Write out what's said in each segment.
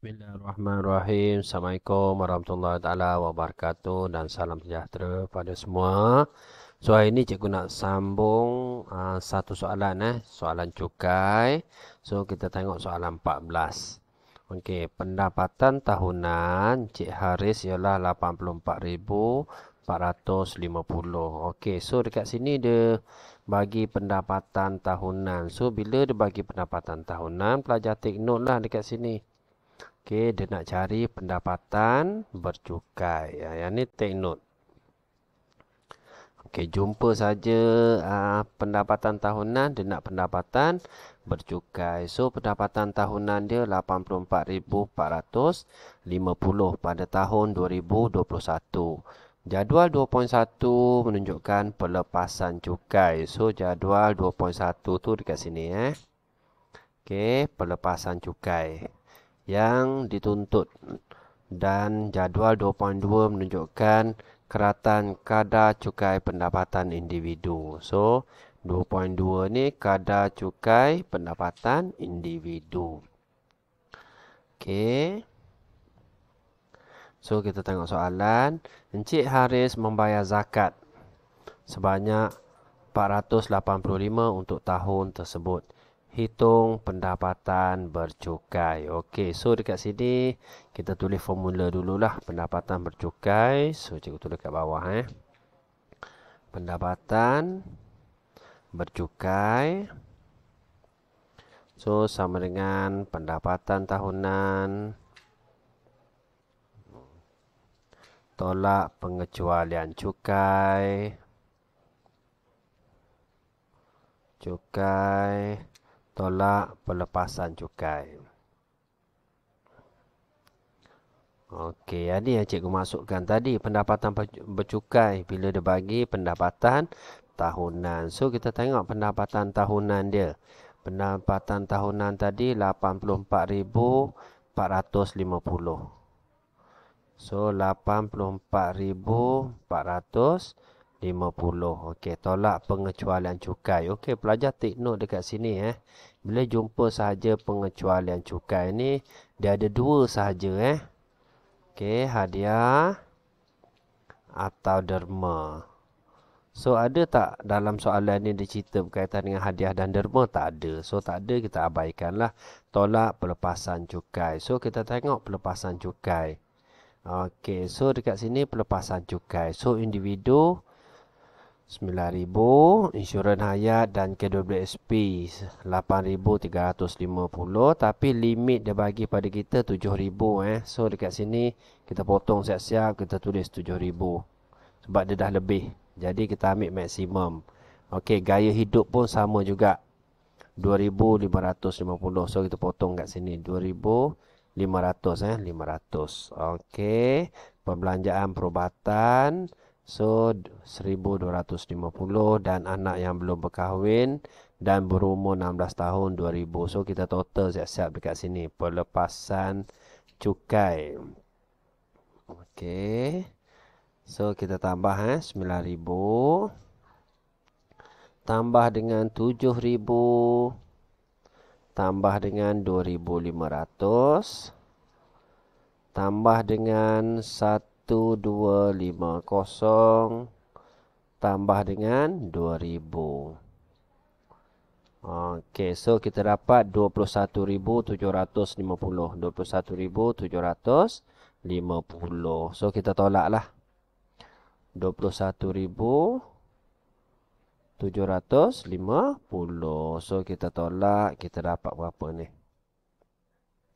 Bismillahirrahmanirrahim. Assalamualaikum warahmatullahi taala wabarakatuh dan salam sejahtera pada semua. So hari ini cikgu nak sambung satu soalan soalan cukai. So kita tengok soalan 14. Okey, pendapatan tahunan Cik Haris ialah 84,450. Okey, so dekat sini dia bagi pendapatan tahunan. So bila dia bagi pendapatan tahunan, pelajar take note lah dekat sini. Okey, dia nak cari pendapatan bercukai. Yang ni take note. Okey, jumpa saja pendapatan tahunan, dia nak pendapatan bercukai. So, pendapatan tahunan dia 84,450 pada tahun 2021. Jadual 2.1 menunjukkan pelepasan cukai. So, jadual 2.1 tu dekat sini Okey, pelepasan cukai yang dituntut, dan jadual 2.2 menunjukkan keratan kadar cukai pendapatan individu. So 2.2 ni kadar cukai pendapatan individu. Okey. So kita tengok soalan. Encik Haris membayar zakat sebanyak 485 untuk tahun tersebut. Hitung pendapatan bercukai. Okey, so dekat sini kita tulis formula dululah pendapatan bercukai. So cikgu tulis kat bawah Pendapatan bercukai. So sama dengan pendapatan tahunan tolak pengecualian cukai. Tolak pelepasan cukai. Okey, ini yang cikgu masukkan tadi. Pendapatan bercukai bila dia bagi pendapatan tahunan. So, kita tengok pendapatan tahunan dia. Pendapatan tahunan tadi 84,450. So, 84,450. Okey, tolak pengecualian cukai. Okey, pelajar take note dekat sini Bila jumpa sahaja pengecualian cukai ni, dia ada dua sahaja Okey, hadiah atau derma. So, ada tak dalam soalan ni dicerita berkaitan dengan hadiah dan derma? Tak ada. So, tak ada, kita abaikanlah. Tolak pelepasan cukai. So, kita tengok pelepasan cukai. Okey, so dekat sini pelepasan cukai. So, individu 9,000, insurans hayat dan KWSP 8,350, tapi limit dia bagi pada kita 7,000 So dekat sini kita potong siap-siap, kita tulis 7,000 sebab dia dah lebih. Jadi kita ambil maksimum. Okey, gaya hidup pun sama juga. 2,550. So kita potong kat sini 2,500 500. Okey, perbelanjaan perubatan. So 1,250, dan anak yang belum berkahwin dan berumur 16 tahun 2,000. So kita total siap-siap dekat sini pelepasan cukai. Okey. So kita tambah 9,000 tambah dengan 7,000 tambah dengan 2,500 tambah dengan 1,250 tambah dengan 2,000. Okey, so kita dapat 21,750. 21,750. So kita tolaklah 21,750. So kita tolak, kita dapat berapa ni?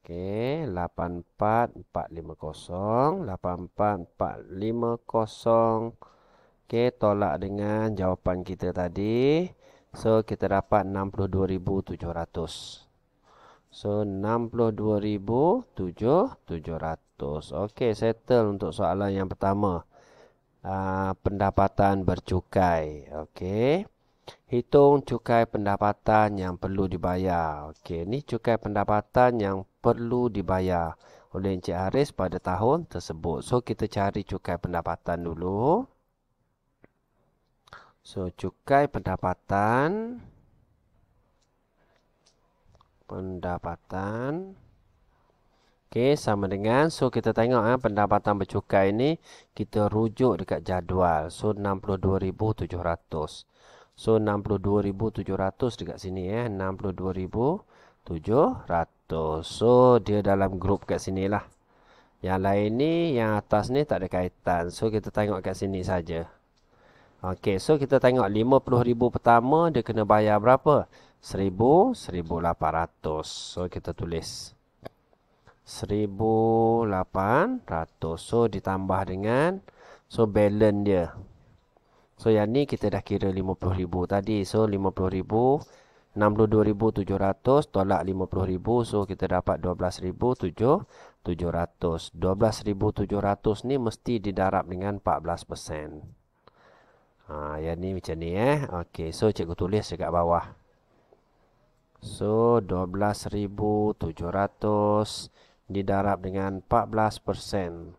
Okey, 84,450. 84,450. Okey, tolak dengan jawapan kita tadi. So, kita dapat 62,700. So, 62,700. Okey, settle untuk soalan yang pertama. Pendapatan bercukai. Okey. Hitung cukai pendapatan yang perlu dibayar. Okey, ni cukai pendapatan yang perlu dibayar oleh Encik Haris pada tahun tersebut. So, kita cari cukai pendapatan dulu. So, cukai pendapatan. Okey, sama dengan. So, kita tengok pendapatan bercukai ni. Kita rujuk dekat jadual. So, 62,700. So, 62,700 dekat sini 62,700. So, dia dalam grup kat sini lah. Yang lain ni, yang atas ni tak ada kaitan. So, kita tengok kat sini saja. Okey, so kita tengok 50,000 pertama dia kena bayar berapa? 1,800. So, kita tulis 1,800. So, ditambah dengan, so, balance dia. So, yang ni kita dah kira 50,000 tadi. So, 50,000, 62,700 tolak 50,000. So, kita dapat 12,700. 12,700 ni mesti didarab dengan 14%. Yang ni macam ni Okey, so cikgu tulis dekat bawah. So, 12,700 didarab dengan 14%.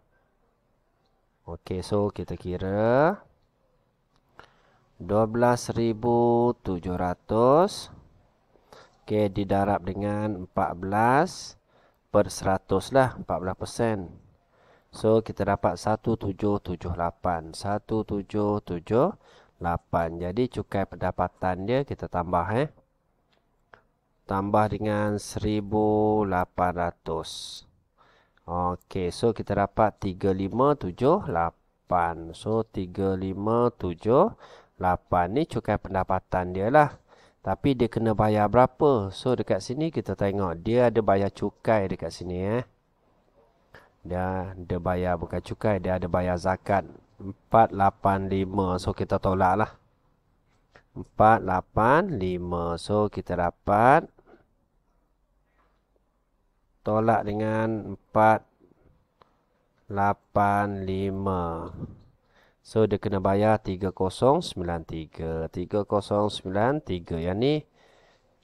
Okey, so kita kira 12,700 okey, didarab dengan 14/100 lah, 14%. So, kita dapat 1,778. 1,778. Jadi, cukai pendapatan dia kita tambah tambah dengan 1,800. Okey, so kita dapat 3,578. So, 3,578 ni cukai pendapatan dia lah. Tapi dia kena bayar berapa? So, dekat sini kita tengok. Dia ada bayar cukai dekat sini Dia ada bayar bukan cukai, dia ada bayar zakat. 485. So, kita tolak lah. 485. So, kita dapat tolak dengan 485. So, dia kena bayar 3093. 3093. Yang ni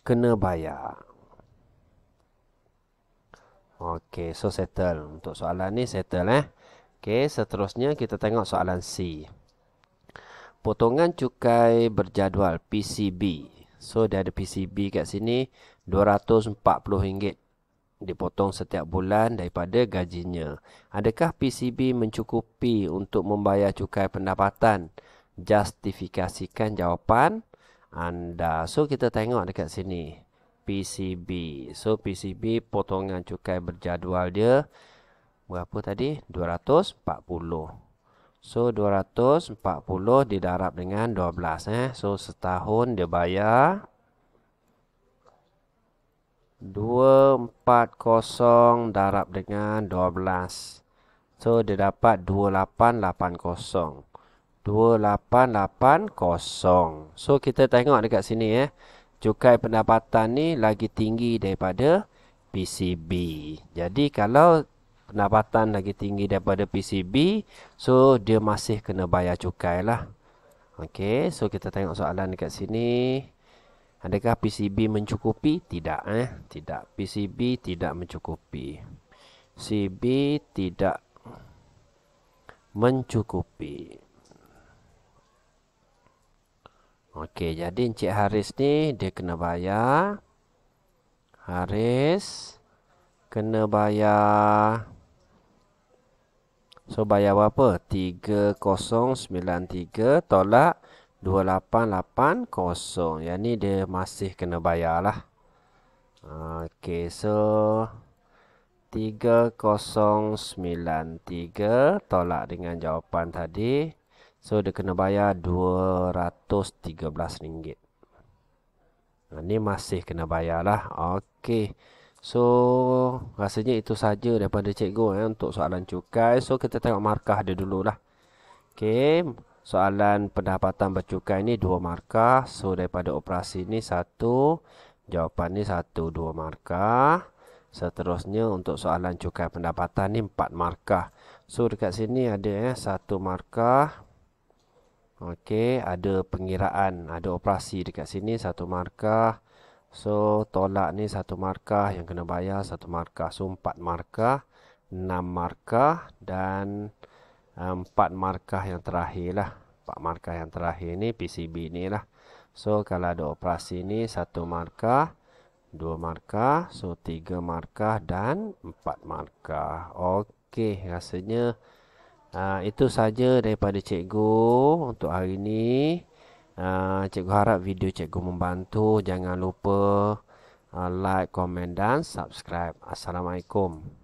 kena bayar. Okey, so settle. Untuk soalan ni settle Okey, seterusnya kita tengok soalan C. Potongan cukai berjadual PCB. So, dia ada PCB kat sini RM240 dipotong setiap bulan daripada gajinya. Adakah PCB mencukupi untuk membayar cukai pendapatan? Justifikasikan jawapan anda. So, kita tengok dekat sini. PCB. So, PCB potongan cukai berjadual dia berapa tadi? 240. So, 240 didarab dengan 12 So, setahun dia bayar 240 darab dengan 12. So, dia dapat 2880. 2880. So, kita tengok dekat sini cukai pendapatan ni lagi tinggi daripada PCB. Jadi, kalau pendapatan lagi tinggi daripada PCB, so, dia masih kena bayar cukai lah. Okey, so, kita tengok soalan dekat sini. Adakah PCB mencukupi? Tidak Tidak. PCB tidak mencukupi. PCB tidak mencukupi. Okey, jadi Encik Haris ni dia kena bayar. Haris kena bayar. So, bayar berapa? 3093 tolak 2880. Yang ni dia masih kena bayar lah. Okey, so 3093 tolak dengan jawapan tadi. So, dia kena bayar RM213. Ini masih kena bayar lah. Okey. So, rasanya itu saja daripada cikgu untuk soalan cukai. So, kita tengok markah dia dululah. Okey. Soalan pendapatan bercukai ni 2 markah. So, daripada operasi ni 1. Jawapan ni 1, 2 markah. Seterusnya untuk soalan cukai pendapatan ni 4 markah. So, dekat sini ada 1 markah. Okey, ada pengiraan, ada operasi dekat sini 1 markah. So, tolak ni 1 markah, yang kena bayar 1 markah. So, 4 markah, 6 markah dan 4 markah yang terakhir lah. 4 markah yang terakhir ni PCB ni lah. So, kalau ada operasi ni 1 markah, 2 markah. So 3 markah dan 4 markah. Okey, rasanya itu saja daripada cikgu untuk hari ini. Cikgu harap video cikgu membantu. Jangan lupa like, komen dan subscribe. Assalamualaikum.